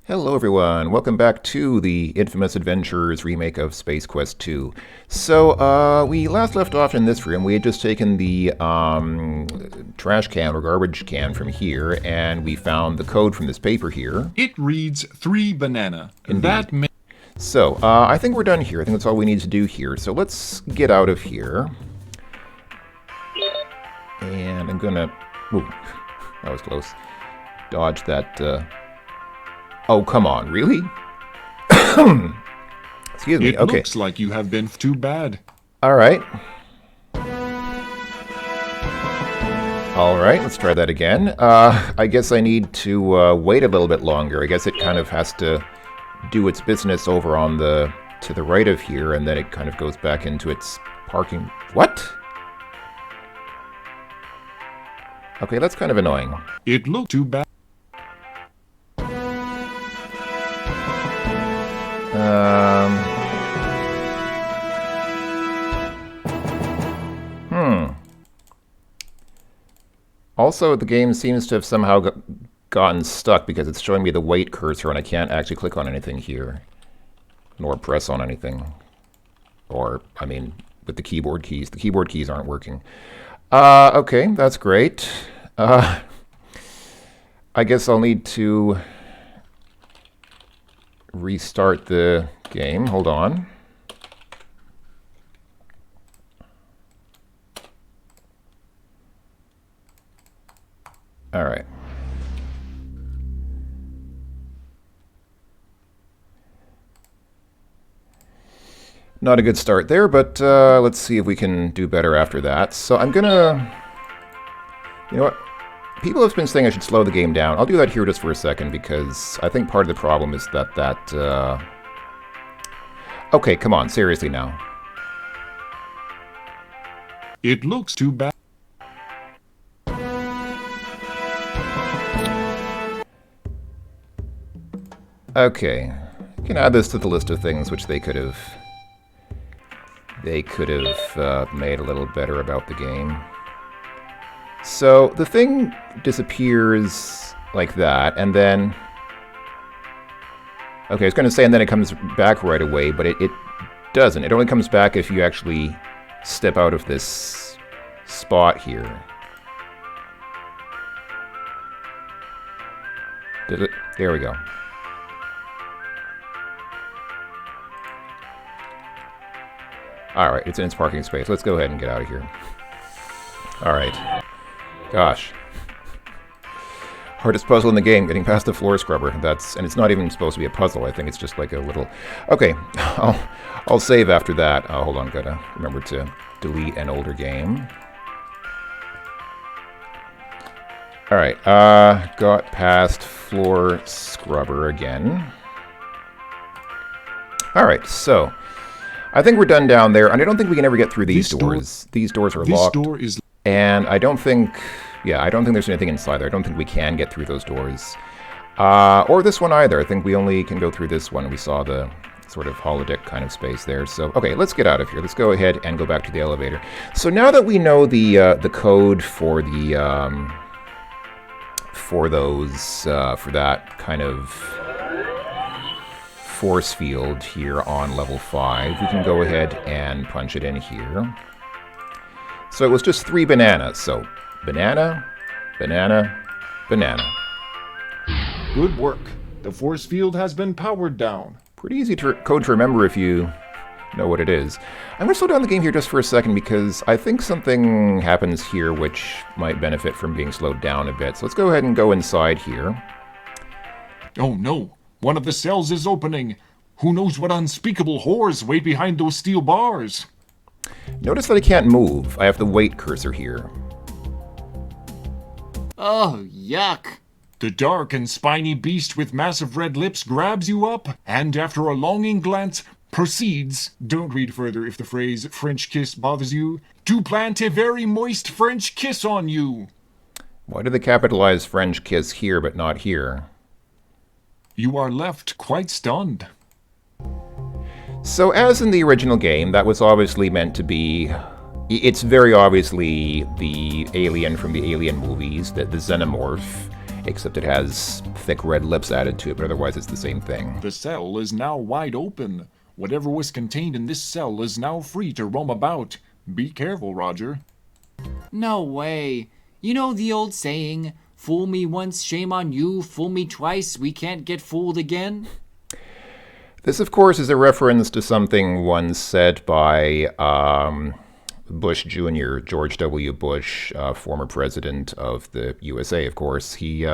Hello everyone, welcome back to the Infamous Adventures remake of Space Quest 2. So, we last left off in this room. We had just taken the trash can or garbage can from here, and we found the code from this paper here. It reads 3 banana. Indeed. So, I think we're done here. I think that's all we need to do here. So let's get out of here. And I'm gonna... Ooh, that was close. Dodge that... Oh, come on, really? Excuse me, It okay. looks like you have been too bad. Alright. Alright, let's try that again. I guess I need to wait a little bit longer. I guess it kind of has to do its business over on the... to the right of here, and then it kind of goes back into its parking... What? Okay, that's kind of annoying. It looked too bad. Also, the game seems to have somehow gotten stuck because it's showing me the wait cursor and I can't actually click on anything here. Nor press on anything. Or, I mean, with the keyboard keys. The keyboard keys aren't working. Okay, that's great. I guess I'll need to restart the game. Hold on. All right. Not a good start there, but let's see if we can do better after that. So I'm gonna... You know what? People have been saying I should slow the game down. I'll do that here just for a second, because I think part of the problem is that Okay, come on, seriously now. It looks too bad. Okay, you can add this to the list of things which they could have made a little better about the game. So the thing disappears like that, and then... Okay, I was going to say, and then it comes back right away, but it doesn't. It only comes back if you actually step out of this spot here. Did it? There we go. Alright, it's in its parking space. Let's go ahead and get out of here. Alright. Gosh. Hardest puzzle in the game, getting past the floor scrubber. And it's not even supposed to be a puzzle. I think it's just like a little... Okay, I'll save after that. Hold on, gotta remember to delete an older game. Alright, got past floor scrubber again. Alright, so... I think we're done down there, and I don't think we can ever get through these doors. These doors are locked. This door is... And I don't think... Yeah, I don't think there's anything inside there. I don't think we can get through those doors. Or this one either. I think we only can go through this one. We saw the sort of holodeck kind of space there. So, okay, let's get out of here. Let's go ahead and go back to the elevator. So now that we know the code for the... for that kind of... force field here on level 5. We can go ahead and punch it in here. So it was just 3 bananas. So banana, banana, banana. Good work. The force field has been powered down. Pretty easy code to remember if you know what it is. I'm going to slow down the game here just for a second because I think something happens here which might benefit from being slowed down a bit. So let's go ahead and go inside here. Oh no. One of the cells is opening. Who knows what unspeakable horrors wait behind those steel bars? Notice that I can't move. I have the wait cursor here. Oh, yuck. The dark and spiny beast with massive red lips grabs you up, and after a longing glance, proceeds, don't read further if the phrase French kiss bothers you, to plant a very moist French kiss on you. Why do they capitalize French kiss here but not here? You are left quite stunned. So as in the original game, that was obviously meant to be... It's very obviously the alien from the Alien movies, the xenomorph. except it has thick red lips added to it, but otherwise it's the same thing. The cell is now wide open. Whatever was contained in this cell is now free to roam about. Be careful, Roger. No way. You know the old saying, fool me once, shame on you, fool me twice, we can't get fooled again? This, of course, is a reference to something once said by Bush Jr., George W. Bush, former president of the USA, of course. He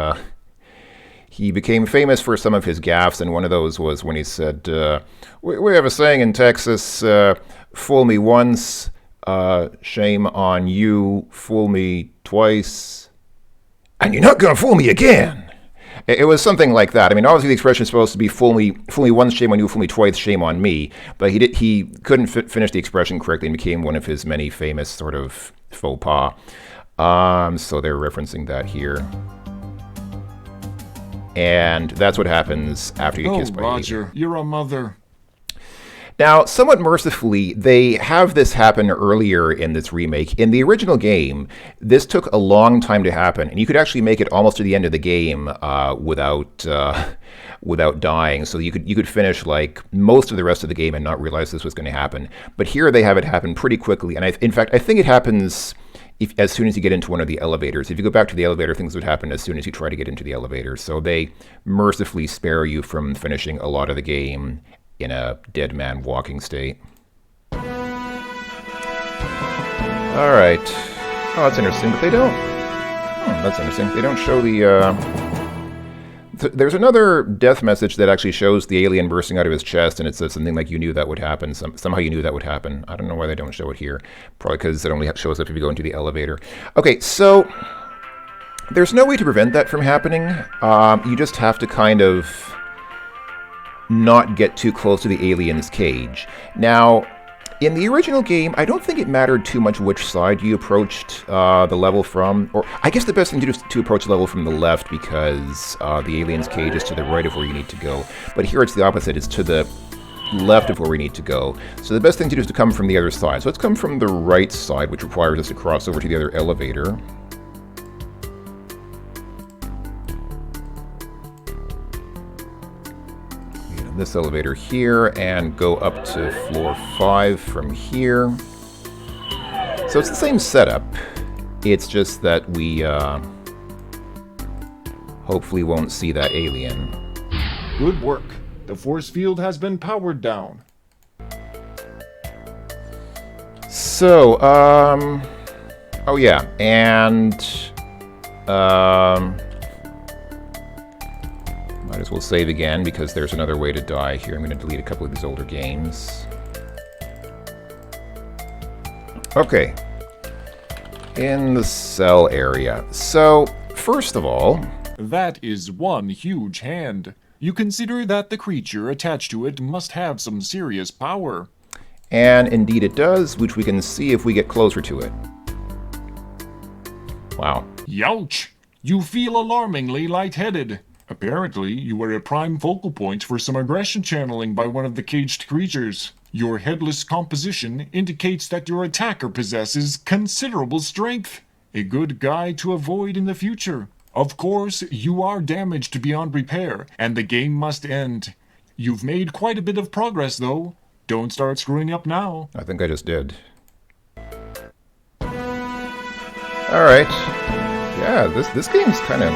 became famous for some of his gaffes, and one of those was when he said, we have a saying in Texas, fool me once, shame on you, fool me twice, and you're not going to fool me again. It was something like that. I mean, obviously the expression is supposed to be fool me once, shame on you, fool me twice, shame on me. But he couldn't finish the expression correctly and became one of his many famous sort of faux pas. So they're referencing that here. And that's what happens after you get kissed by Roger, you're a mother. Now, somewhat mercifully, they have this happen earlier in this remake. In the original game, this took a long time to happen, and you could actually make it almost to the end of the game without dying. So you could finish like most of the rest of the game and not realize this was going to happen. But here they have it happen pretty quickly, and in fact, I think it happens as soon as you get into one of the elevators. If you go back to the elevator, things would happen as soon as you try to get into the elevator. So they mercifully spare you from finishing a lot of the game in a dead man walking state. All right. Oh, that's interesting, but they don't. That's interesting. They don't show the. There's another death message that actually shows the alien bursting out of his chest, and it says something like, "You knew that would happen." Somehow you knew that would happen. I don't know why they don't show it here. Probably because it only shows up if you go into the elevator. Okay, so there's no way to prevent that from happening. You just have to kind of not get too close to the alien's cage. Now, in the original game, I don't think it mattered too much which side you approached the level from. Or I guess the best thing to do is to approach the level from the left, because the alien's cage is to the right of where you need to go. But here it's the opposite. It's to the left of where we need to go. So the best thing to do is to come from the other side. So let's come from the right side, which requires us to cross over to the other elevator. This elevator here and go up to floor 5 from here. So it's the same setup. It's just that we hopefully won't see that alien. Good work. The force field has been powered down. So, oh yeah, and might as well save again, because there's another way to die here. I'm going to delete a couple of these older games. Okay. In the cell area. So, first of all... That is one huge hand. You consider that the creature attached to it must have some serious power. And indeed it does, which we can see if we get closer to it. Wow. Youch! You feel alarmingly lightheaded. Apparently, you were a prime focal point for some aggression channeling by one of the caged creatures. Your headless composition indicates that your attacker possesses considerable strength. A good guy to avoid in the future. Of course, you are damaged beyond repair, and the game must end. You've made quite a bit of progress, though. Don't start screwing up now. I think I just did. Alright. Yeah, this game's kind of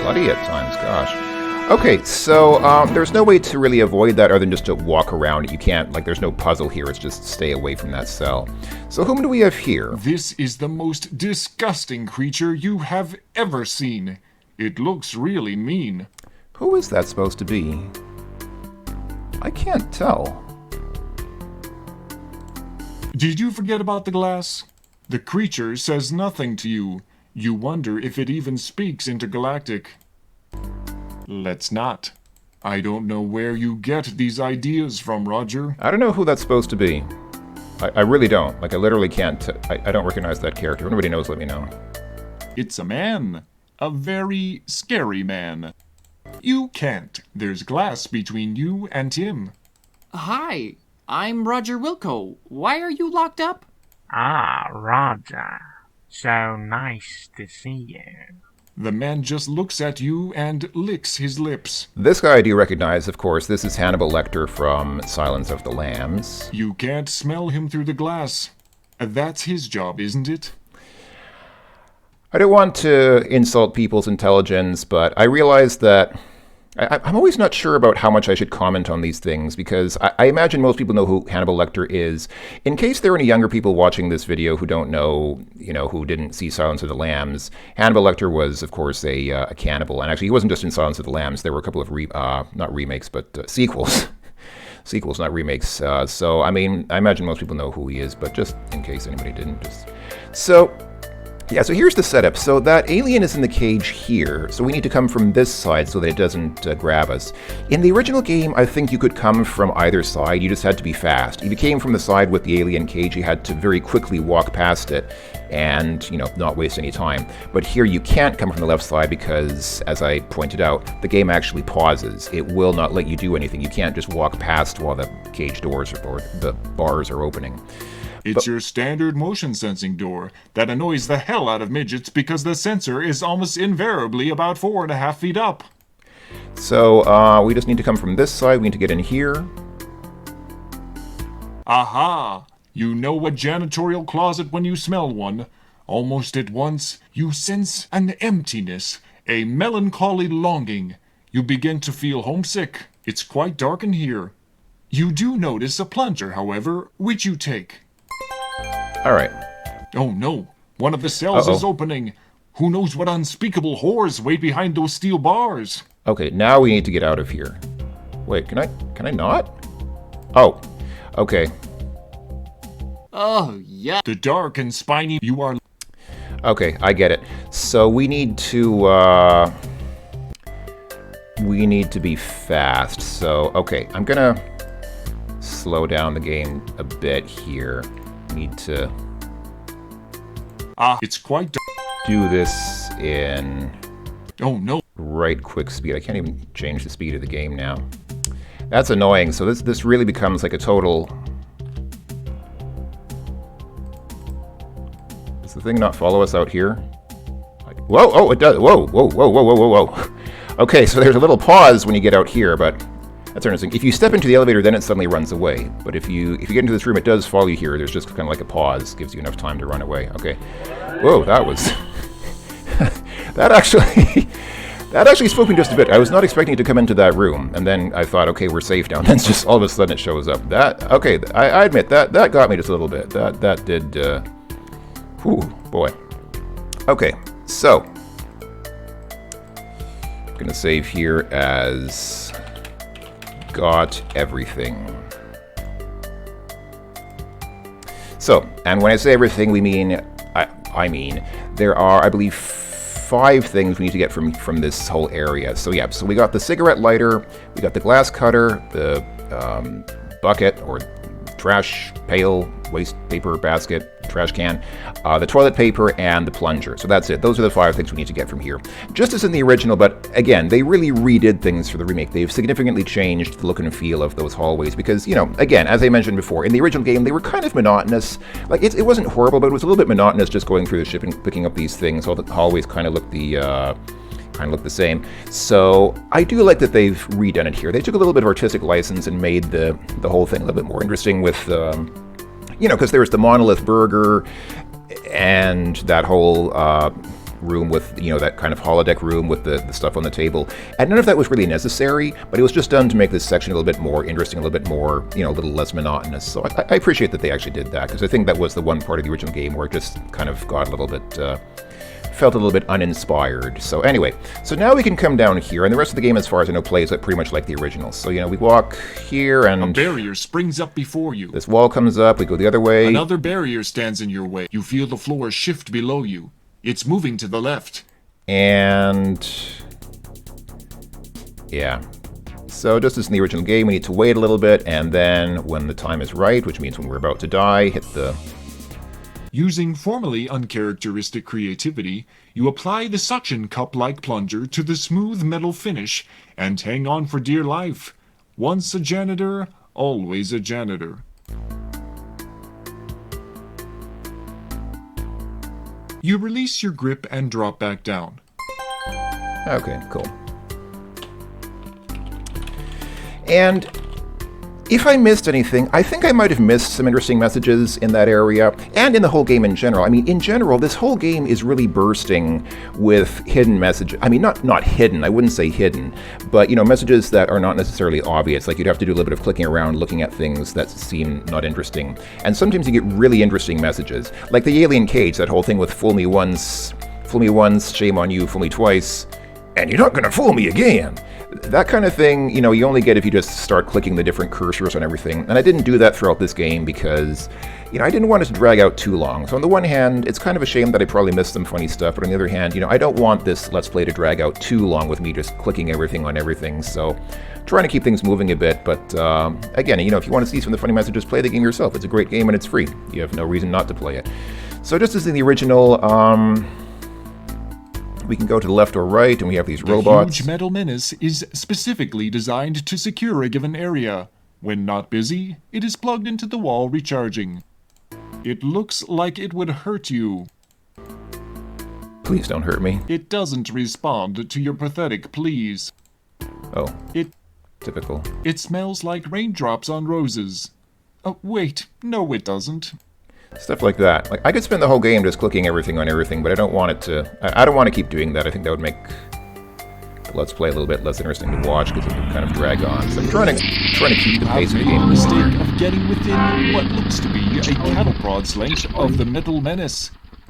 bloody at times, gosh. Okay, so there's no way to really avoid that other than just to walk around it. You can't, like, there's no puzzle here, it's just stay away from that cell. So whom do we have here? This is the most disgusting creature you have ever seen. It looks really mean. Who is that supposed to be? I can't tell. Did you forget about the glass? The creature says nothing to you. You wonder if it even speaks intergalactic. Let's not. I don't know where you get these ideas from, Roger. I don't know who that's supposed to be. I really don't. Like, I literally can't. I don't recognize that character. If anybody knows, let me know. It's a man. A very scary man. You can't. There's glass between you and him. Hi, I'm Roger Wilco. Why are you locked up? Ah, Roger. So nice to see you. The man just looks at you and licks his lips. This guy I do recognize, of course. This is Hannibal Lecter from Silence of the Lambs. You can't smell him through the glass. That's his job, isn't it? I don't want to insult people's intelligence, but I realize that I'm always not sure about how much I should comment on these things, because I imagine most people know who Hannibal Lecter is. In case there are any younger people watching this video who don't know, who didn't see Silence of the Lambs, Hannibal Lecter was, of course, a cannibal. And actually, he wasn't just in Silence of the Lambs. There were a couple of, not remakes, but sequels. Sequels, not remakes. So, I mean, I imagine most people know who he is, but just in case anybody didn't. So here's the setup. So that alien is in the cage here, so we need to come from this side so that it doesn't grab us. In the original game, I think you could come from either side. You just had to be fast. If you came from the side with the alien cage, you had to very quickly walk past it and, not waste any time. But here you can't come from the left side because, as I pointed out, the game actually pauses. It will not let you do anything. You can't just walk past while the cage doors or the bars are opening. It's your standard motion sensing door that annoys the hell out of midgets because the sensor is almost invariably about 4.5 feet up. So we just need to come from this side. We need to get in here. Aha! You know a janitorial closet when you smell one. Almost at once, you sense an emptiness, a melancholy longing. You begin to feel homesick. It's quite dark in here. You do notice a plunger, however, which you take. All right. Oh no, one of the cells is opening. Who knows what unspeakable horrors wait behind those steel bars? Okay, now we need to get out of here. Wait, can I not? Oh, okay. Oh, yeah. The dark and spiny you are. Okay, I get it. So we need to be fast. So, okay, I'm gonna slow down the game a bit here. Need to it's quite dark. do this in Oh no. right quick speed. I can't even change the speed of the game now. That's annoying. So this really becomes like a total... Does the thing not follow us out here? Whoa, oh, it does. Whoa, whoa, whoa, whoa, whoa, whoa, whoa. Okay, so there's a little pause when you get out here, but that's interesting. If you step into the elevator, then it suddenly runs away. But if you get into this room, it does follow you here. There's just kind of like a pause. Gives you enough time to run away. Okay. Whoa, that was... that actually spoke me just a bit. I was not expecting it to come into that room. And then I thought, okay, we're safe now. And then just all of a sudden it shows up. Okay, I admit, that got me just a little bit. That did... whew, boy. Okay, so... I'm going to save here as... got everything. So, and when I say everything, we mean, I mean, there are, I believe, 5 things we need to get from this whole area. So yeah, so we got the cigarette lighter, we got the glass cutter, the bucket or trash pail, waste paper basket, trash can, the toilet paper, and the plunger. So that's it. Those are the 5 things we need to get from here. Just as in the original, but again, they really redid things for the remake. They've significantly changed the look and feel of those hallways because, again, as I mentioned before, in the original game, they were kind of monotonous. Like, it wasn't horrible, but it was a little bit monotonous just going through the ship and picking up these things. All the hallways kind of look the same. So I do like that they've redone it here. They took a little bit of artistic license and made the whole thing a little bit more interesting with, because there's the monolith burger and that whole room with, that kind of holodeck room with the stuff on the table. And none of that was really necessary, but it was just done to make this section a little bit more interesting, a little bit more, a little less monotonous. So I appreciate that they actually did that, because I think that was the one part of the original game where it just kind of got a little bit... felt a little bit uninspired. So anyway, so now we can come down here, and the rest of the game, as far as I know, plays pretty much like the original. So, we walk here, and... A barrier springs up before you. This wall comes up, we go the other way. Another barrier stands in your way. You feel the floor shift below you. It's moving to the left. And... yeah. So just as in the original game, we need to wait a little bit, and then when the time is right, which means when we're about to die, hit the... Using formerly uncharacteristic creativity, you apply the suction cup-like plunger to the smooth metal finish and hang on for dear life. Once a janitor, always a janitor. You release your grip and drop back down. Okay, cool. And if I missed anything, I think I might have missed some interesting messages in that area, and in the whole game in general. I mean, in general, this whole game is really bursting with hidden messages. I mean, not hidden, I wouldn't say hidden, but, you know, messages that are not necessarily obvious. Like, you'd have to do a little bit of clicking around, looking at things that seem not interesting. And sometimes you get really interesting messages. Like the alien cage, that whole thing with fool me once, shame on you, fool me twice, and you're not gonna fool me again. That kind of thing, you know, you only get if you just start clicking the different cursors on everything. And I didn't do that throughout this game because, you know, I didn't want it to drag out too long. So on the one hand, it's kind of a shame that I probably missed some funny stuff. But on the other hand, you know, I don't want this Let's Play to drag out too long with me just clicking everything on everything. So trying to keep things moving a bit. But again, you know, if you want to see some of the funny messages, play the game yourself. It's a great game and it's free. You have no reason not to play it. So just as in the original, we can go to the left or right, and we have these robots. The huge metal menace is specifically designed to secure a given area. When not busy, it is plugged into the wall recharging. It looks like it would hurt you. Please don't hurt me. It doesn't respond to your pathetic pleas. Oh, It typical. smells like raindrops on roses. Oh, wait, no it doesn't. Stuff like that. Like, I could spend the whole game just clicking everything on everything, but I don't want it to... I don't want to keep doing that. I think that would make the Let's Play a little bit less interesting to watch because it would kind of drag on. So I'm trying to keep the pace of the You have made the game. mistake of getting within what looks to be a cattle prod's length of the metal menace.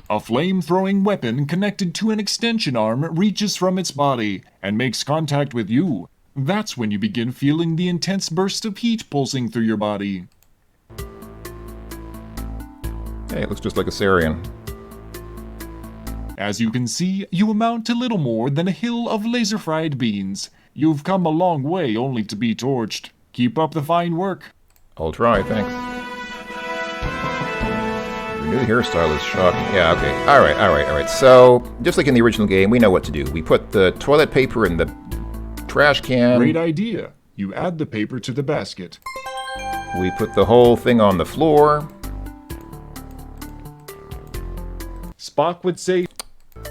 A flame-throwing weapon connected to an extension arm reaches from its body and makes contact with you. That's when you begin feeling the intense burst of heat pulsing through your body. Hey, it looks just like a Sarian. As you can see, you amount to little more than a hill of laser-fried beans. You've come a long way only to be torched. Keep up the fine work. I'll try, thanks. Your new hairstyle is shocking. Yeah, okay. Alright. So, just like in the original game, we know what to do. We put the toilet paper in the trash can. Great idea. You add the paper to the basket. We put the whole thing on the floor. Spock would say,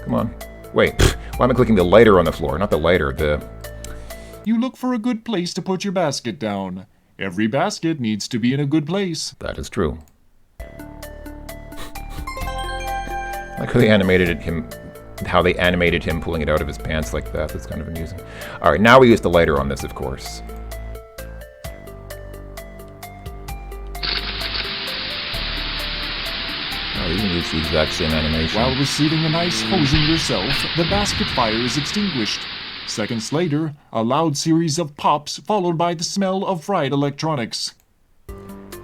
Come on. Wait, why am I clicking the lighter on the floor? Not the lighter, the... you look for a good place to put your basket down. Every basket needs to be in a good place. That is true. Like how they animated him pulling it out of his pants like that. That's kind of amusing. Alright, now we use the lighter on this, of course. Oh, you can use the exact same animation. While receiving an ice hosing yourself, the basket fire is extinguished. Seconds later, a loud series of pops followed by the smell of fried electronics.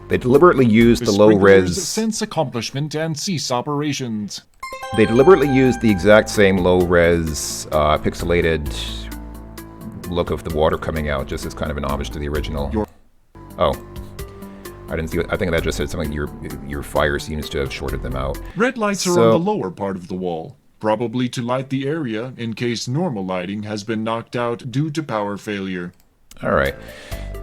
They deliberately used the sprinklers low-res... sense accomplishment and cease operations. They deliberately used the exact same low-res, pixelated look of the water coming out, just as kind of an homage to the original. Oh. I didn't see. I think that just said something. Your fire seems to have shorted them out. Red lights are on the lower part of the wall, probably to light the area in case normal lighting has been knocked out due to power failure. All right.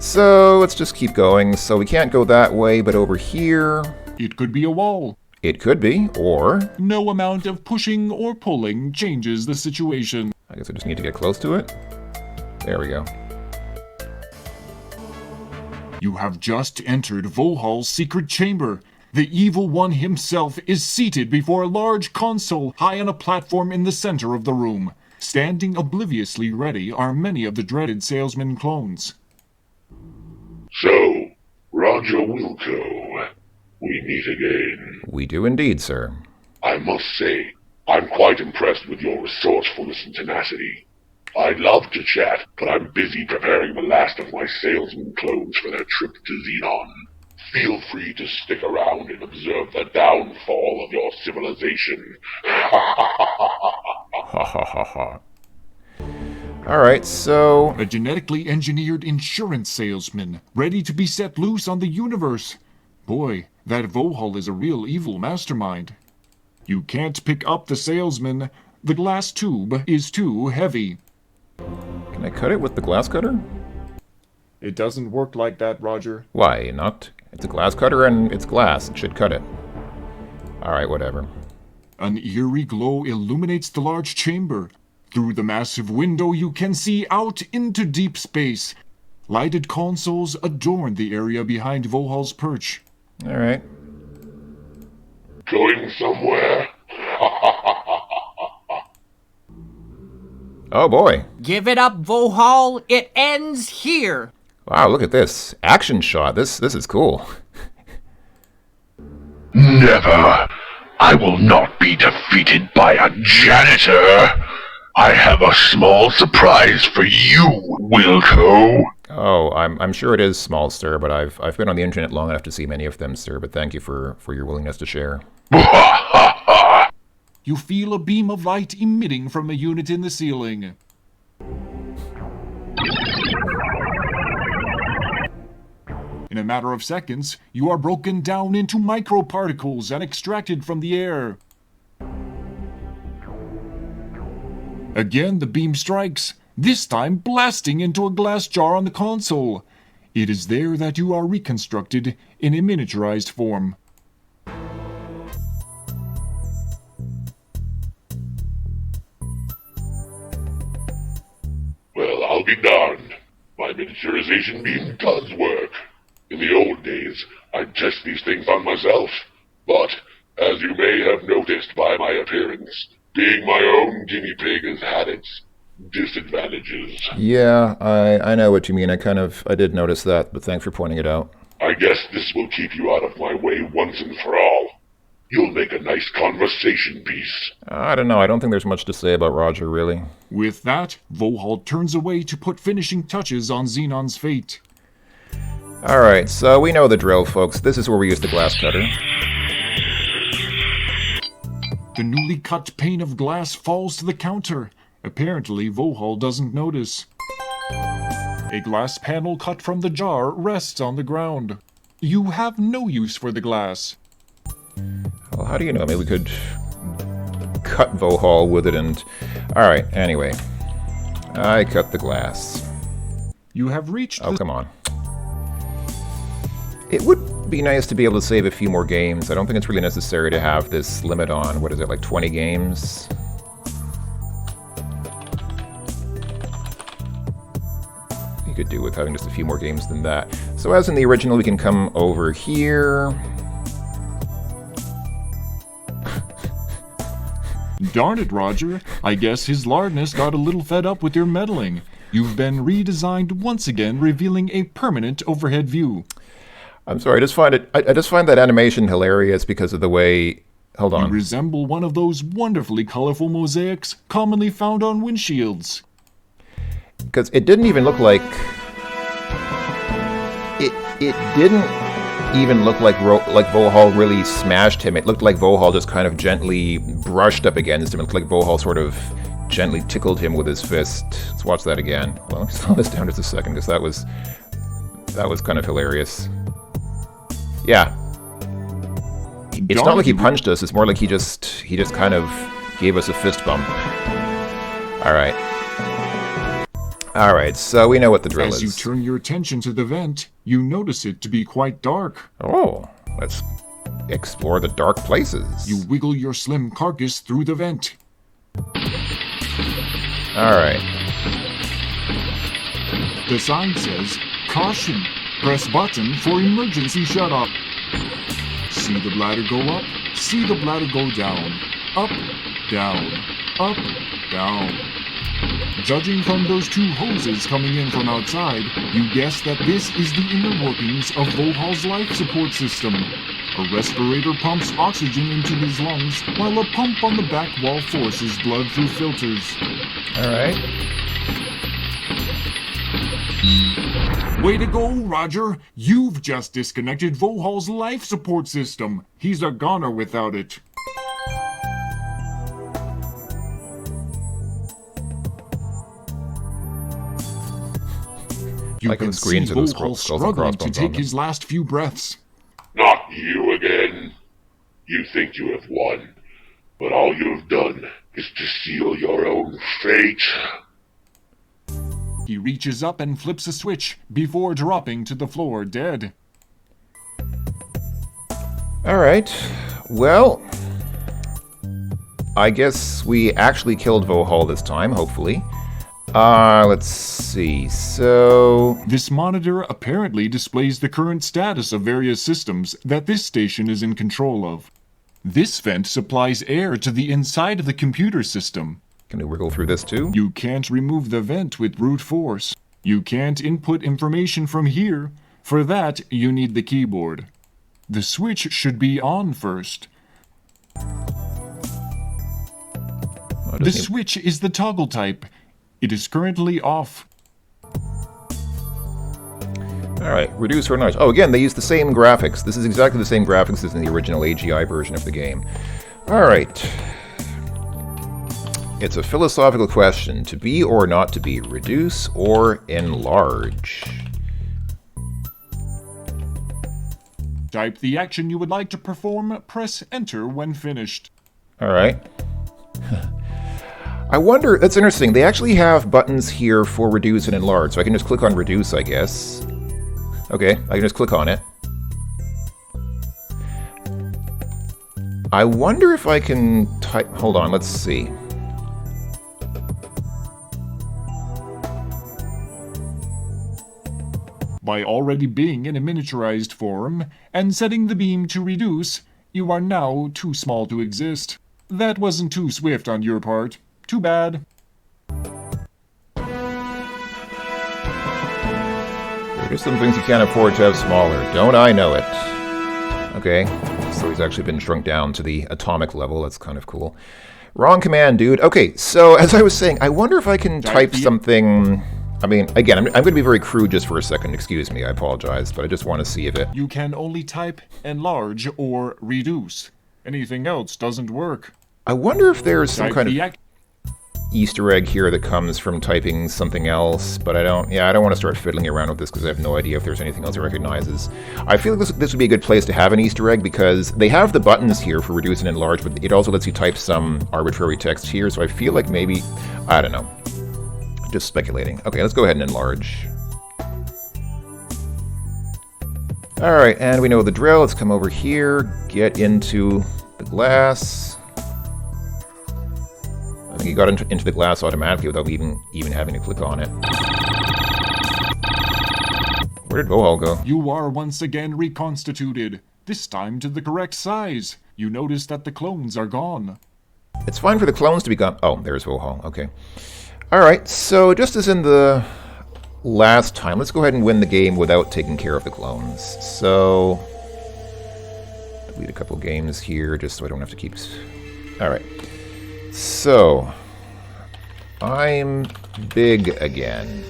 So let's just keep going. So we can't go that way, but over here... It could be a wall. It could be, or... No amount of pushing or pulling changes the situation. I guess I just need to get close to it. There we go. You have just entered Vohal's secret chamber. The evil one himself is seated before a large console high on a platform in the center of the room. Standing obliviously ready are many of the dreaded salesman clones. So, Roger Wilco, we meet again. We do indeed, sir. I must say, I'm quite impressed with your resourcefulness and tenacity. I'd love to chat, but I'm busy preparing the last of my salesman clones for their trip to Xenon. Feel free to stick around and observe the downfall of your civilization. Ha ha ha ha. Alright, so... A genetically engineered insurance salesman, ready to be set loose on the universe. Boy, that Vohal is a real evil mastermind. You can't pick up the salesman. The glass tube is too heavy. Can I cut it with the glass cutter? It doesn't work like that, Roger. Why not? It's a glass cutter and it's glass. It should cut it. Alright, whatever. An eerie glow illuminates the large chamber. Through the massive window, you can see out into deep space. Lighted consoles adorn the area behind Vohal's perch. All right. Going somewhere? Oh boy. Give it up, Vohal. It ends here. Wow, look at this. Action shot. This is cool. Never. I will not be defeated by a janitor. I have a small surprise for you, Wilco. Oh, I'm sure it is small, sir, but I've been on the internet long enough to see many of them, sir, but thank you for your willingness to share. You feel a beam of light emitting from a unit in the ceiling. In a matter of seconds, you are broken down into microparticles and extracted from the air. Again, the beam strikes, this time blasting into a glass jar on the console. It is there that you are reconstructed in a miniaturized form. Well, I'll be darned. My miniaturization beam does work. In the old days, I'd test these things on myself. But, as you may have noticed by my appearance, being my own guinea pig has had its disadvantages. Yeah, I know what you mean. I did notice that, but thanks for pointing it out. I guess this will keep you out of my way once and for all. You'll make a nice conversation piece. I don't know. I don't think there's much to say about Roger, really. With that, Vohal turns away to put finishing touches on Xenon's fate. Alright, so we know the drill, folks. This is where we use the glass cutter. The newly cut pane of glass falls to the counter. Apparently, Vohal doesn't notice. A glass panel cut from the jar rests on the ground. You have no use for the glass. Well, how do you know? Maybe we could cut Vohal with it and... Alright, anyway. I cut the glass. You have reached Oh, the... come on. It would be nice to be able to save a few more games. I don't think it's really necessary to have this limit on, what is it, like 20 games? You could do with having just a few more games than that. So as in the original, we can come over here. Darn it, Roger. I guess his lardness got a little fed up with your meddling. You've been redesigned once again, revealing a permanent overhead view. I'm sorry, I just find that animation hilarious because of the way... Hold You on. resemble one of those wonderfully colorful mosaics commonly found on windshields. Because it didn't even look like... It didn't even look like Vohal really smashed him. It looked like Vohal just kind of gently brushed up against him. It looked like Vohal sort of gently tickled him with his fist. Let's watch that again. Well, let me slow this down just a second, because that was kind of hilarious. Yeah. It's not like he punched us, it's more like he just kind of gave us a fist bump. Alright. Alright, so we know what the drill As you is. turn your attention to the vent, you notice it to be quite dark. Oh, let's explore the dark places. You wiggle your slim carcass through the vent. Alright. The sign says, "Caution! Press button for emergency shut-off." See the bladder go up, see the bladder go down. Up, down, up, down. Judging from those two hoses coming in from outside, you guess that this is the inner workings of Vohal's life support system. A respirator pumps oxygen into his lungs, while a pump on the back wall forces blood through filters. Alright. Way to go, Roger! You've just disconnected Vohal's life support system. He's a goner without it. You Like on can the screens see of those Vohal skulls and struggling to crossbones on take them. his last few breaths. Not you again. You think you have won, but all you've done is to seal your own fate. He reaches up and flips a switch before dropping to the floor dead. Alright. Well, I guess we actually killed Vohal this time, hopefully. Let's see, so... This monitor apparently displays the current status of various systems that this station is in control of. This vent supplies air to the inside of the computer system. Can we wiggle through this too? You can't remove the vent with brute force. You can't input information from here. For that, you need the keyboard. The switch should be on first. The switch is the toggle type. It is currently off. Alright, reduce or enlarge. Oh, again, they use the same graphics. This is exactly the same graphics as in the original AGI version of the game. Alright. It's a philosophical question. To be or not to be? Reduce or enlarge? Type the action you would like to perform, press enter when finished. Alright. I wonder, that's interesting, they actually have buttons here for reduce and enlarge, so I can just click on reduce, I guess. Okay, I can just click on it. I wonder if I can type, hold on, let's see. By already being in a miniaturized form and setting the beam to reduce, you are now too small to exist. That wasn't too swift on your part. Too bad. There's some things you can't afford to have smaller. Don't I know it? Okay, so he's actually been shrunk down to the atomic level. That's kind of cool. Wrong command, dude. Okay, so as I was saying, I wonder if I can type something... I mean, again, I'm going to be very crude just for a second. Excuse me, I apologize, but I just want to see if it... You can only type enlarge or reduce. Anything else doesn't work. I wonder if there's some kind of Type Easter egg here that comes from typing something else, but I don't want to start fiddling around with this because I have no idea if there's anything else it recognizes. I feel like this would be a good place to have an Easter egg because they have the buttons here for reduce and enlarge, but it also lets you type some arbitrary text here, so I feel like maybe, I don't know. Just speculating. Okay, let's go ahead and enlarge. Alright, and we know the drill. Let's come over here, get into the glass. I think he got into the glass automatically without even having to click on it. Where did Vohal go? You are once again reconstituted, this time to the correct size. You notice that the clones are gone. It's fine for the clones to be gone. Oh, there's Vohal. Okay. Alright, so just as in the last time, let's go ahead and win the game without taking care of the clones. So, delete a couple games here just so I don't have to keep... Alright. So, I'm big again.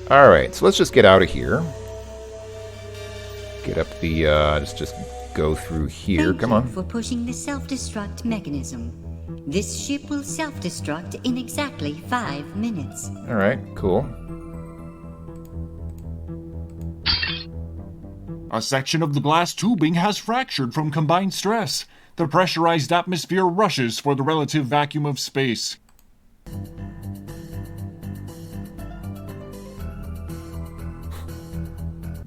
Alright, so let's just get out of here. Get up the, just go through here. Come on. Thank you for pushing the self-destruct mechanism. This ship will self-destruct in exactly 5 minutes. Alright, cool. A section of the glass tubing has fractured from combined stress. The pressurized atmosphere rushes for the relative vacuum of space.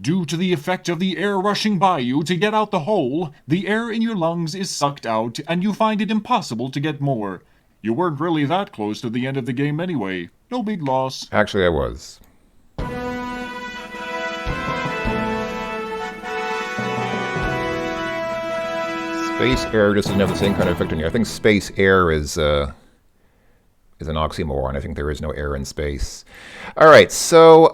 Due to the effect of the air rushing by you to get out the hole, the air in your lungs is sucked out and you find it impossible to get more. You weren't really that close to the end of the game anyway. No big loss. Actually, I was. Space air just doesn't have the same kind of effect on you. I think space air is an oxymoron. I think there is no air in space. Alright, so,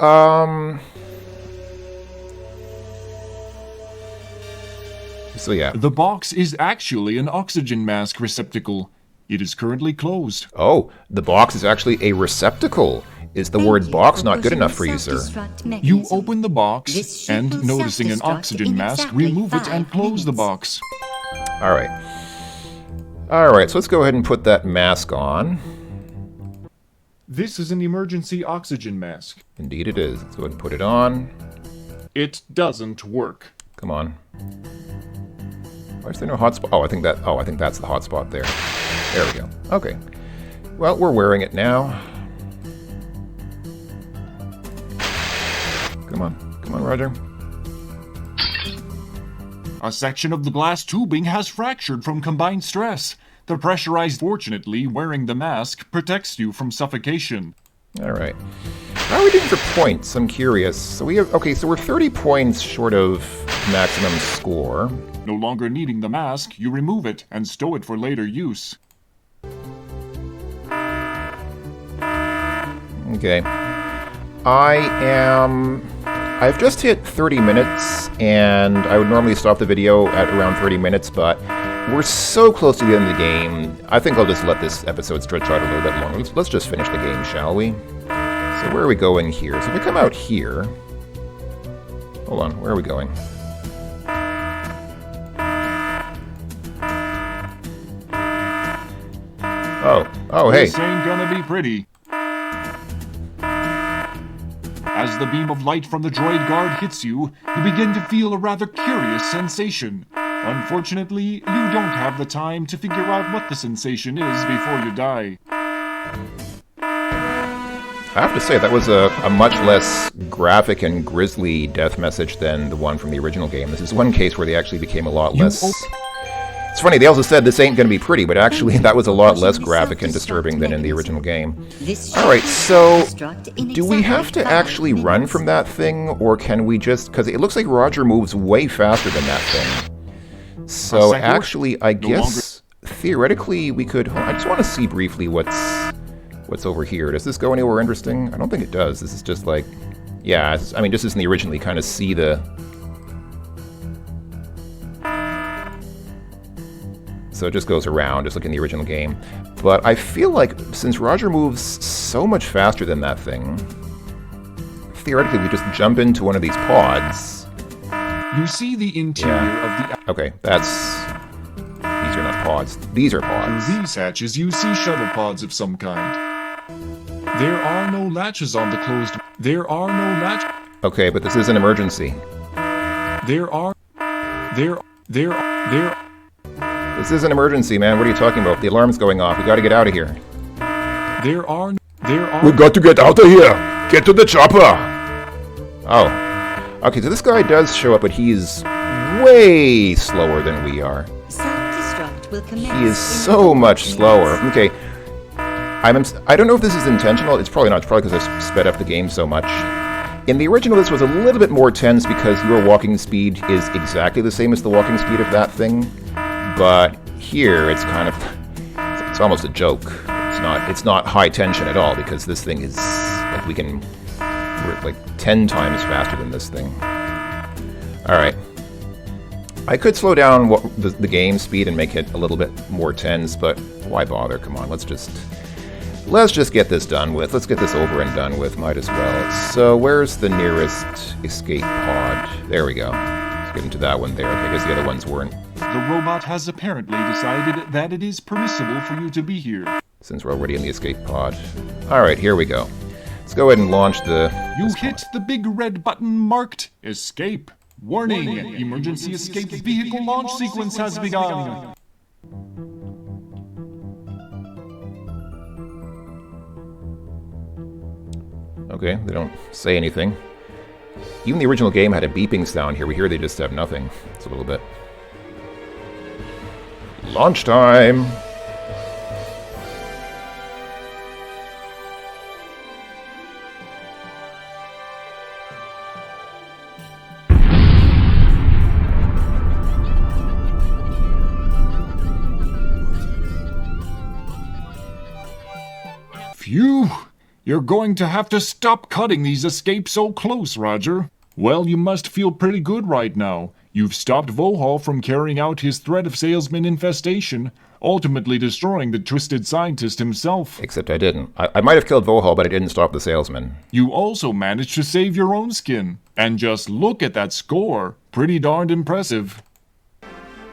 so yeah. The box is actually an oxygen mask receptacle. It is currently closed. Oh, the box is actually a receptacle. Is the word box not good enough for you, sir? You open the box, and noticing an oxygen mask, remove it and close the box. Alright. Alright, so let's go ahead and put that mask on. This is an emergency oxygen mask. Indeed it is. Let's go ahead and put it on. It doesn't work. Come on. Why is there no hotspot? Oh, I think that's the hotspot there. There we go. Okay. Well, we're wearing it now. Come on. Come on, Roger. A section of the glass tubing has fractured from combined stress. The pressurized, fortunately, wearing the mask protects you from suffocation. Alright. How are we doing for points? I'm curious. So we have... Okay, so we're 30 points short of maximum score. No longer needing the mask, you remove it and stow it for later use. Okay. I've just hit 30 minutes, and I would normally stop the video at around 30 minutes, but we're so close to the end of the game, I think I'll just let this episode stretch out a little bit longer. Let's just finish the game, shall we? So where are we going here? So if we come out here... Hold on, where are we going? Oh, hey. This ain't gonna be pretty. As the beam of light from the droid guard hits you, you begin to feel a rather curious sensation. Unfortunately, you don't have the time to figure out what the sensation is before you die. I have to say, that was a much less graphic and grisly death message than the one from the original game. This is one case where they actually became a lot less... It's funny, they also said this ain't gonna be pretty, but actually that was a lot less graphic and disturbing than in the original game. Alright, so do we have to actually run from that thing, or can we just... Because it looks like Roger moves way faster than that thing. So actually, I guess, theoretically, we could... I just want to see briefly what's over here. Does this go anywhere interesting? I don't think it does. This is just like... Yeah, I mean, just as in the original, you kind of see the... So it just goes around, just like in the original game. But I feel like, since Roger moves so much faster than that thing, theoretically we just jump into one of these pods. You see the interior of the... Okay, that's... These are not pods. These are pods. Through these hatches, you see shuttle pods of some kind. There are no latches on the closed... There are no latch... Okay, but this is an emergency. This is an emergency, man. What are you talking about? The alarm's going off. We gotta get out of here. We've got to get out of here! Get to the chopper! Oh. Okay, so this guy does show up, but he's way slower than we are. Self-destruct will commence. He is so much slower. Okay. I don't know if this is intentional. It's probably not. It's probably because I've sped up the game so much. In the original, this was a little bit more tense because your walking speed is exactly the same as the walking speed of that thing. But here, it's kind of... It's almost a joke. It's not high tension at all, because this thing is... Like, we're like 10 times faster than this thing. Alright. I could slow down the game speed and make it a little bit more tense, but why bother? Come on, let's just get this done with. Let's get this over and done with. Might as well. So, where's the nearest escape pod? There we go. Let's get into that one there. Okay, I guess the other ones weren't. The robot has apparently decided that it is permissible for you to be here. Since we're already in the escape pod. Alright, here we go. Let's go ahead and launch the... You hit the big red button marked Escape. Warning! Emergency escape vehicle launch sequence has begun. Okay, they don't say anything. Even the original game had a beeping sound here. We hear they just have nothing. It's a little bit... Launch time! Phew! You're going to have to stop cutting these escapes so close, Roger. Well, you must feel pretty good right now. You've stopped Vohal from carrying out his threat of salesman infestation, ultimately destroying the twisted scientist himself. Except I didn't. I might have killed Vohal, but I didn't stop the salesman. You also managed to save your own skin. And just look at that score. Pretty darned impressive.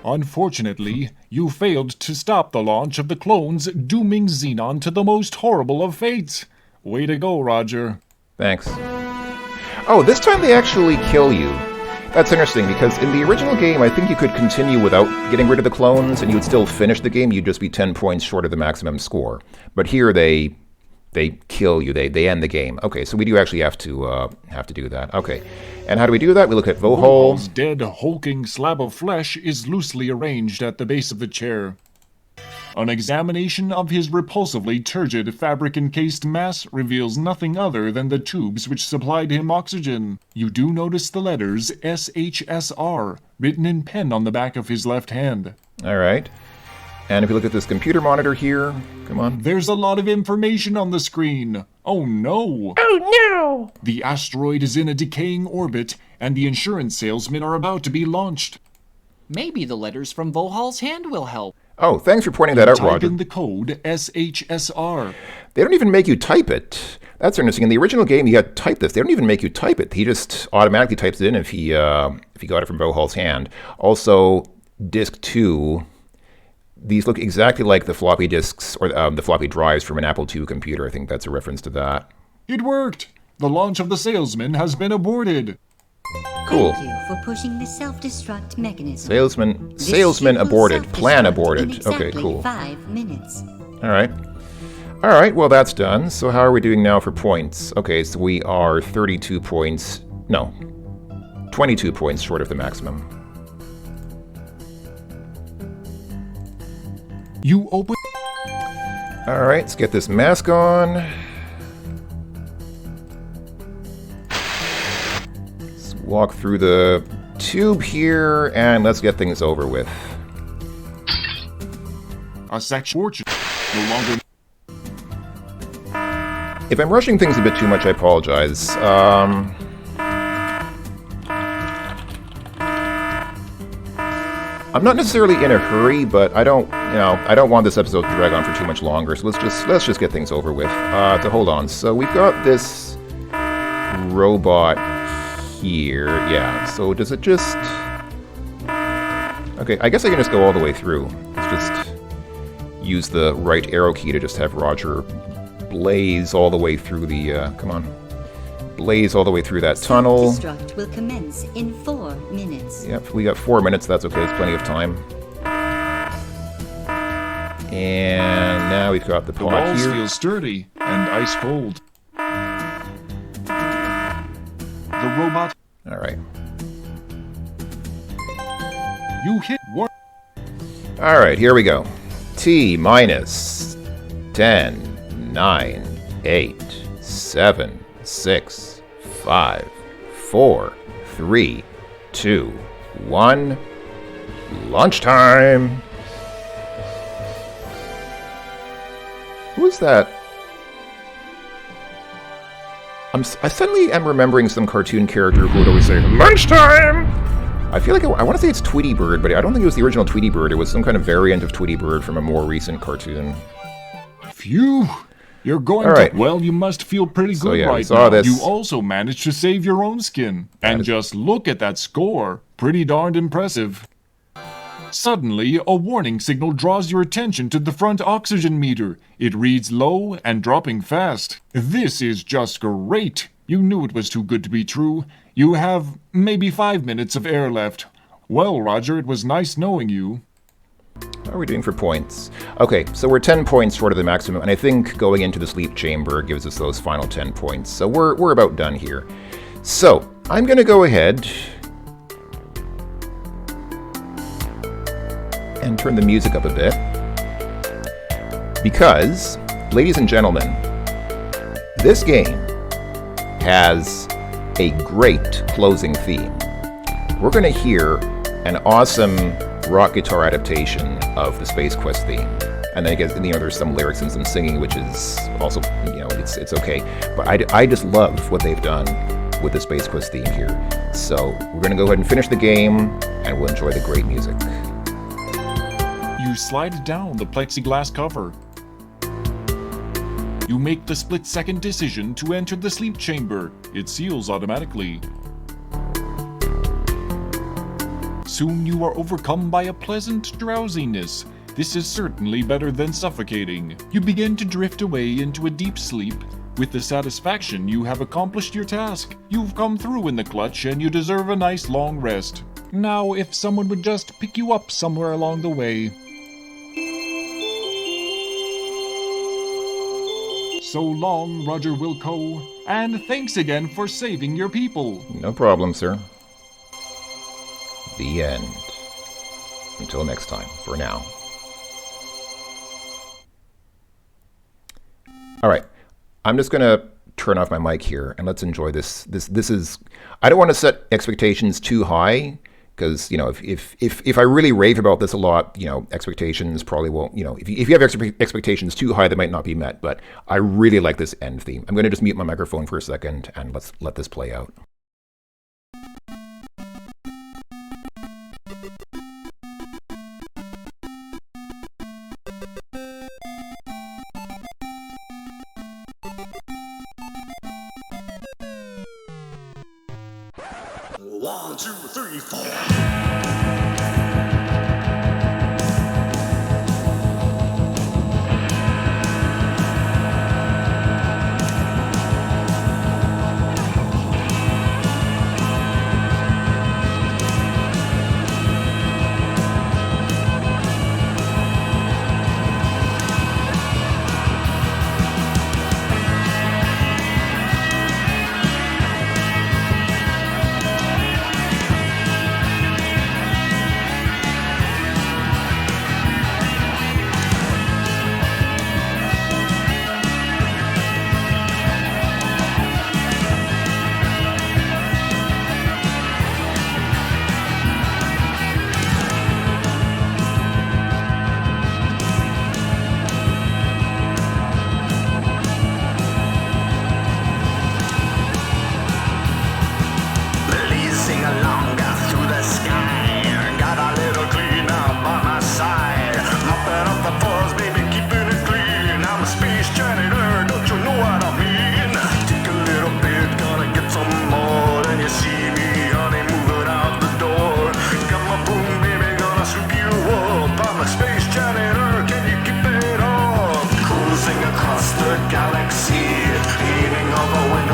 Unfortunately, you failed to stop the launch of the clones, dooming Xenon to the most horrible of fates. Way to go, Roger. Thanks. Oh, this time they actually kill you. That's interesting, because in the original game, I think you could continue without getting rid of the clones, and you would still finish the game. You'd just be 10 points short of the maximum score. But here, they kill you. They end the game. Okay, so we do actually have to do that. Okay, and how do we do that? We look at Vohal's Vohal. dead, hulking slab of flesh is loosely arranged at the base of the chair. An examination of his repulsively turgid fabric-encased mass reveals nothing other than the tubes which supplied him oxygen. You do notice the letters SHSR written in pen on the back of his left hand. All right. And if you look at this computer monitor here, come on. There's a lot of information on the screen. Oh no! Oh no! The asteroid is in a decaying orbit, and the insurance salesmen are about to be launched. Maybe the letters from Vohal's hand will help. Oh, thanks for pointing that out, Type Roger. in the code SHSR. They don't even make you type it. That's interesting. In the original game, you had to type this. They don't even make you type it. He just automatically types it in if he got it from Vohal's hand. Also, Disk 2, these look exactly like the floppy disks or the floppy drives from an Apple II computer. I think that's a reference to that. It worked! The launch of the salesman has been aborted. Cool. Thank you for pushing the self-destruct mechanism. Salesman This ship will aborted. Plan self-destruct aborted. in exactly Okay, cool. 5 minutes. All right. All right, well, that's done. So how are we doing now for points? Okay, so we are 32 points. No, 22 points short of the maximum. You open... All right, let's get this mask on. Let's walk through the tube here, and let's get things over with. A section fortune. No longer... If I'm rushing things a bit too much, I apologize. I'm not necessarily in a hurry, but I don't want this episode to drag on for too much longer. So let's just get things over with. So hold on. So we've got this robot here. Yeah. So does it just? Okay. I guess I can just go all the way through. Let's just use the right arrow key to just have Roger blaze all the way through the. Come on. Blaze all the way through that tunnel. Self-destruct will commence in 4 minutes. Yep, we got 4 minutes. That's okay. It's plenty of time. And now we've got the The pod walls here. feel sturdy and ice cold. The robot... All right. You hit what? All right, here we go. T minus 10, 9, 8, 7, 6, 5, 4, 3, 2, 1. Lunchtime. Who's that? I suddenly am remembering some cartoon character who would always say, lunchtime! I feel like I want to say it's Tweety Bird, but I don't think it was the original Tweety Bird. It was some kind of variant of Tweety Bird from a more recent cartoon. Phew! You're going All right. to... Well, you must feel pretty So, good yeah, we right saw now. this. You also managed to save your own skin. And just look at that score. Pretty darned impressive. Suddenly, a warning signal draws your attention to the front oxygen meter. It reads low and dropping fast. This is just great. You knew it was too good to be true. You have maybe 5 minutes of air left. Well, Roger, it was nice knowing you. How are we doing for points? Okay, so we're 10 points short of the maximum, and I think going into the sleep chamber gives us those final 10 points. So we're about done here. So, I'm going to go ahead and turn the music up a bit. Because, ladies and gentlemen, this game has a great closing theme. We're going to hear an awesome rock guitar adaptation of the Space Quest theme. And then I guess, there's some lyrics and some singing, which is also, it's okay. But I just love what they've done with the Space Quest theme here. So we're going to go ahead and finish the game, and we'll enjoy the great music. You slide down the plexiglass cover. You make the split-second decision to enter the sleep chamber. It seals automatically. Soon you are overcome by a pleasant drowsiness. This is certainly better than suffocating. You begin to drift away into a deep sleep. With the satisfaction you have accomplished your task. You've come through in the clutch and you deserve a nice long rest. Now, if someone would just pick you up somewhere along the way. So long, Roger Wilco, and thanks again for saving your people. No problem, sir. The end. Until next time, for now. All right. I'm just going to turn off my mic here and let's enjoy this. This is, I don't want to set expectations too high because, you know, if I really rave about this a lot, you know, expectations probably won't, you know, if you have expectations too high, they might not be met. But I really like this end theme. I'm going to just mute my microphone for a second and let's let this play out. 1, 2, 3, 4.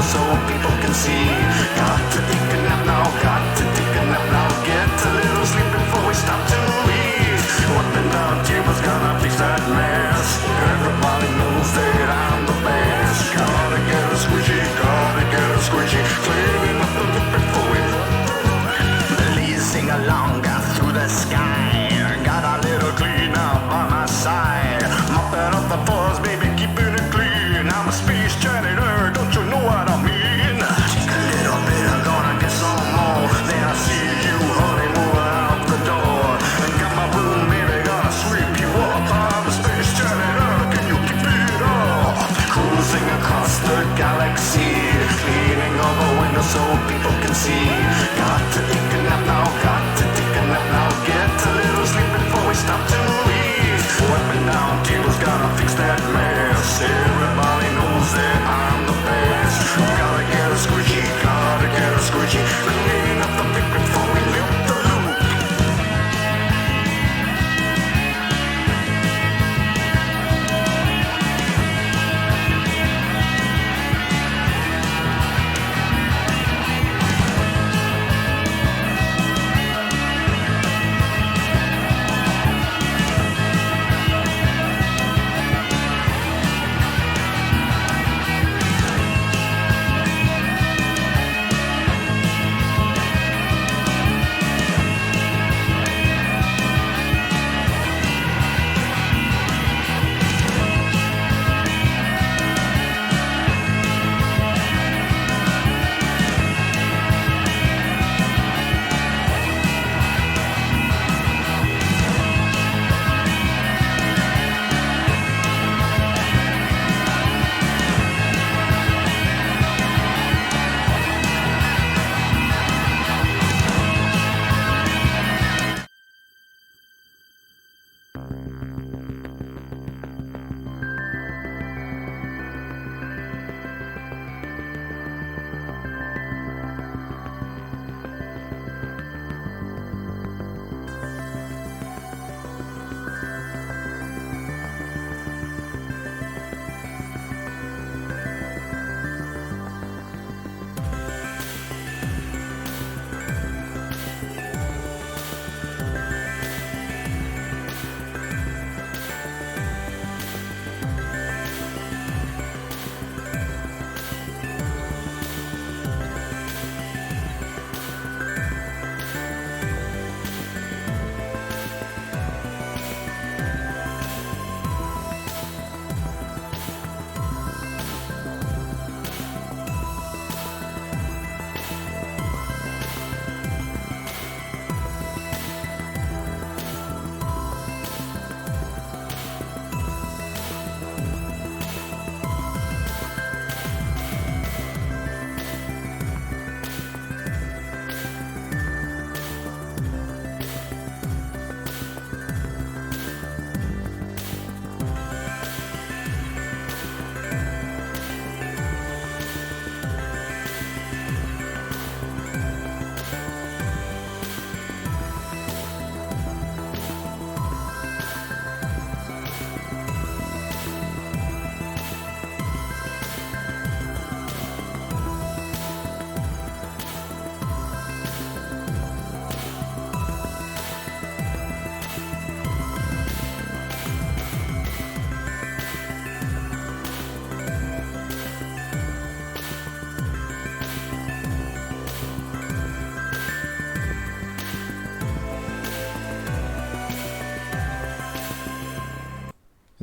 So people can see. Got to take a nap now, got to take a nap now. Get a little sleep before we stop to leave. Up and down tables, gonna fix that mess. Everybody knows that I'm the best. Gotta get a squishy, gotta get a squishy. Cleaning up the loop before we please sing along through the sky. Got a little clean up by my side. Mopping up the floors, baby, keeping it clean. I'm a space janitor, don't you know what I mean? Take a little bit, I'm gonna get some more. Then I see you, honey, moving out the door. And got my broom, baby, gonna sweep you up. I'm a space janitor, can you keep it up? Cruising across the galaxy, cleaning all the windows so people can see. Got to take a nap now, got to take a nap now. Get a little sleep before we stop to leave. Wiping down tables, gotta fix that mess. Everybody knows that I'm the best. Gotta get a squishy, gotta get a squishy. Cleaning up the pick before we loop the loop.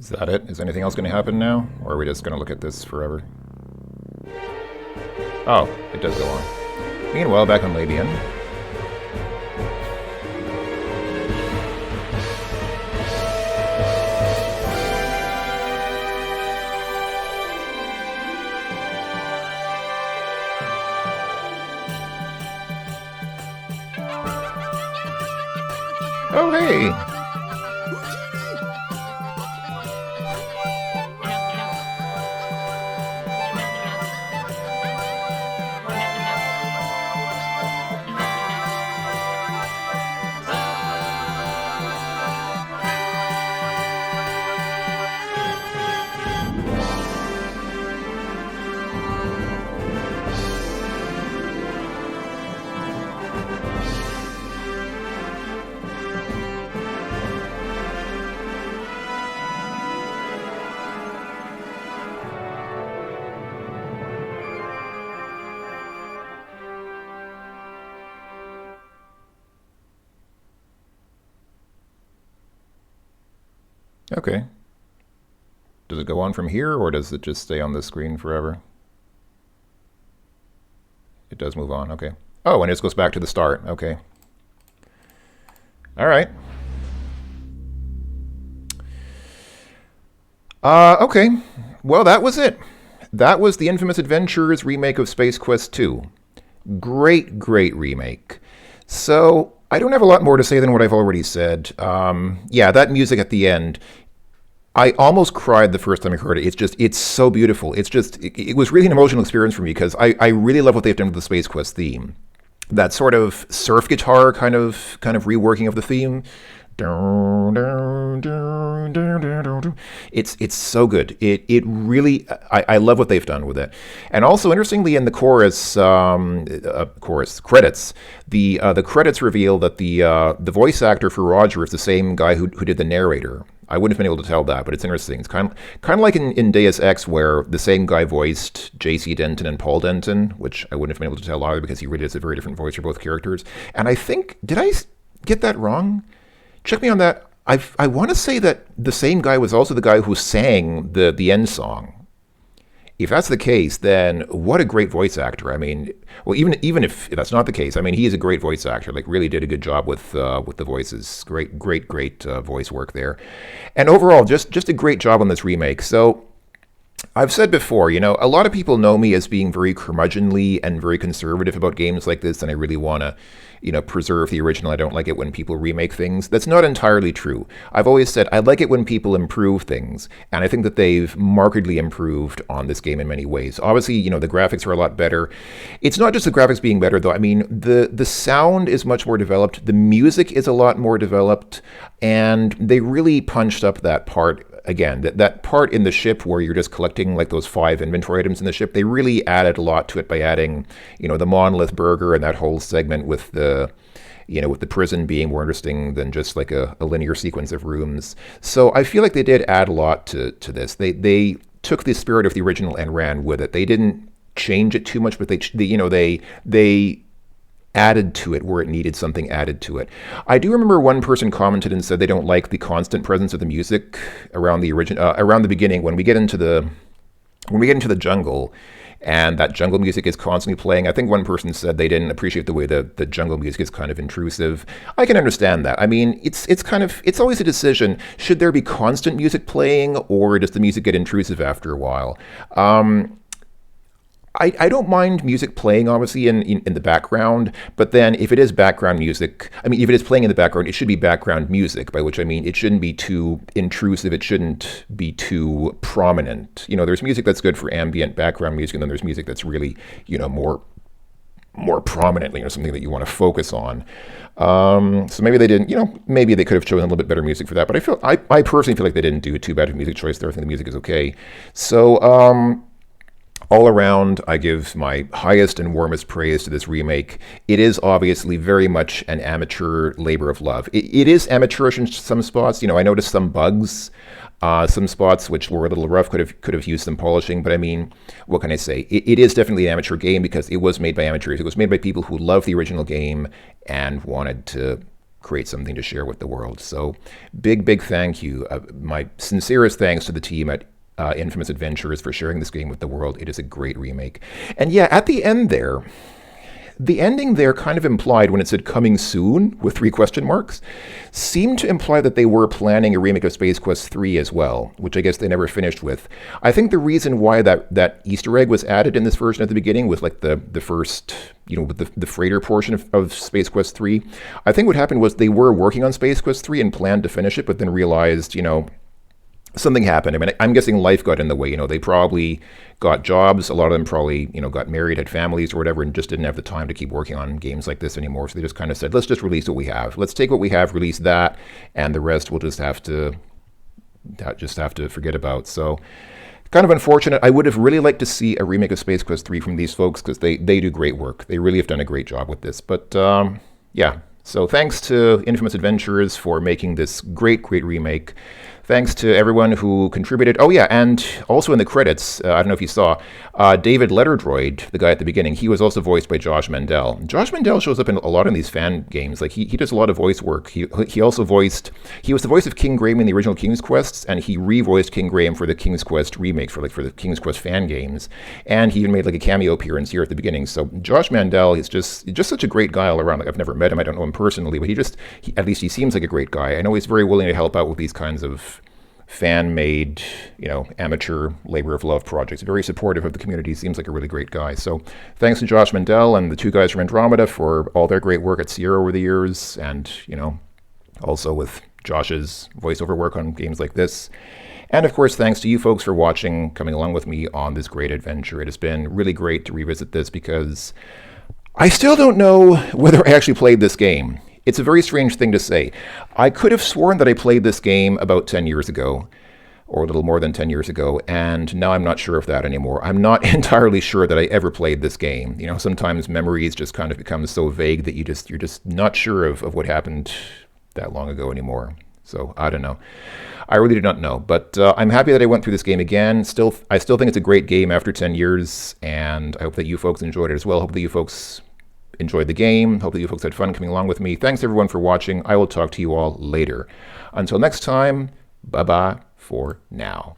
Is that it? Is anything else going to happen now? Or are we just going to look at this forever? Oh, it does go on. Meanwhile, back on Labian. Oh, hey! Okay. Does it go on from here, or does it just stay on the screen forever? It does move on, okay. Oh, and it just goes back to the start, okay. All right. Okay. Well, that was it. That was the Infamous Adventures remake of Space Quest 2. Great, great remake. So, I don't have a lot more to say than what I've already said. Yeah, that music at the end, I almost cried the first time I heard it. It's so beautiful. It was really an emotional experience for me because I really love what they've done with the Space Quest theme. That sort of surf guitar kind of reworking of the theme. It's so good. It really, I love what they've done with it. And also, interestingly, in the chorus credits, the credits reveal that the voice actor for Roger is the same guy who did the narrator. I wouldn't have been able to tell that, but it's interesting. It's kind of like in Deus Ex, where the same guy voiced J.C. Denton and Paul Denton, which I wouldn't have been able to tell either because he really has a very different voice for both characters. And I think, did I get that wrong? Check me on that. I want to say that the same guy was also the guy who sang the end song. If that's the case, then what a great voice actor. I mean, well, even if that's not the case, I mean, he is a great voice actor. Like, really did a good job with the voices. Great voice work there. And overall, just a great job on this remake. So, I've said before, a lot of people know me as being very curmudgeonly and very conservative about games like this, and I really want to, preserve the original. I don't like it when people remake things. That's not entirely true. I've always said I like it when people improve things, and I think that they've markedly improved on this game in many ways. Obviously, the graphics are a lot better. It's not just the graphics being better, though. I mean, the sound is much more developed. The music is a lot more developed, and they really punched up that part. Again, that part in the ship where you're just collecting like those 5 inventory items in the ship, they really added a lot to it by adding, the monolith burger and that whole segment with the prison being more interesting than just like a linear sequence of rooms. So I feel like they did add a lot to this. They took the spirit of the original and ran with it. They didn't change it too much, but they added to it where it needed something added to it. I do remember one person commented and said they don't like the constant presence of the music around the beginning when we get into the jungle, and that jungle music is constantly playing. I think one person said they didn't appreciate the way the jungle music is kind of intrusive. I can understand that. I mean, it's always a decision. Should there be constant music playing, or does the music get intrusive after a while? I don't mind music playing, obviously, in the background, but then if it is background music, I mean, if it is playing in the background, it should be background music, by which I mean it shouldn't be too intrusive, it shouldn't be too prominent. There's music that's good for ambient background music, and then there's music that's really, more prominently, something that you want to focus on. So maybe they didn't, maybe they could have chosen a little bit better music for that, but I personally feel like they didn't do too bad of a music choice there. I think the music is okay. So, all around, I give my highest and warmest praise to this remake. It is obviously very much an amateur labor of love. It is amateurish in some spots. I noticed some bugs, some spots which were a little rough, could have used some polishing. But I mean, what can I say? It is definitely an amateur game because it was made by amateurs. It was made by people who love the original game and wanted to create something to share with the world. So big thank you. My sincerest thanks to the team at Infamous Adventures for sharing this game with the world. It is a great remake. And yeah, at the end there, the ending there kind of implied, when it said coming soon with 3 question marks, seemed to imply that they were planning a remake of Space Quest 3 as well, which I guess they never finished with. I think the reason why that Easter egg was added in this version at the beginning with like the first, with the freighter portion of Space Quest 3, I think what happened was they were working on Space Quest 3 and planned to finish it, but then realized, something happened. I mean, I'm guessing life got in the way. They probably got jobs. A lot of them probably, got married, had families or whatever, and just didn't have the time to keep working on games like this anymore. So they just kind of said, let's just release what we have. Let's take what we have, release that, and the rest we'll just have to forget about. So kind of unfortunate. I would have really liked to see a remake of Space Quest 3 from these folks because they do great work. They really have done a great job with this. But yeah. So thanks to Infamous Adventures for making this great remake. Thanks to everyone who contributed. Oh yeah, and also in the credits, I don't know if you saw, David Letterdroid, the guy at the beginning, he was also voiced by Josh Mandel. Josh Mandel shows up in a lot of these fan games. Like he does a lot of voice work. He was the voice of King Graham in the original King's Quests, and he revoiced King Graham for the King's Quest remakes, for the King's Quest fan games. And he even made like a cameo appearance here at the beginning. So Josh Mandel is just such a great guy all around. Like I've never met him, I don't know him personally, but at least he seems like a great guy. I know he's very willing to help out with these kinds of fan-made, amateur labor of love projects. Very supportive of the community. Seems like a really great guy. So thanks to Josh Mandel and the 2 guys from Andromeda for all their great work at Sierra over the years, and also with Josh's voiceover work on games like this. And of course, thanks to you folks for watching, coming along with me on this great adventure. It has been really great to revisit this because I still don't know whether I actually played this game. It's a very strange thing to say. I could have sworn that I played this game about 10 years ago, or a little more than 10 years ago, and now I'm not sure of that anymore. I'm not entirely sure that I ever played this game. Sometimes memories just kind of become so vague that you're just not sure of what happened that long ago anymore. So I don't know. I really do not know, but I'm happy that I went through this game again. I still think it's a great game after 10 years, and I hope that you folks enjoyed it as well. Hope that you folks enjoyed the game. Hope that you folks had fun coming along with me. Thanks everyone for watching. I will talk to you all later. Until next time, bye-bye for now.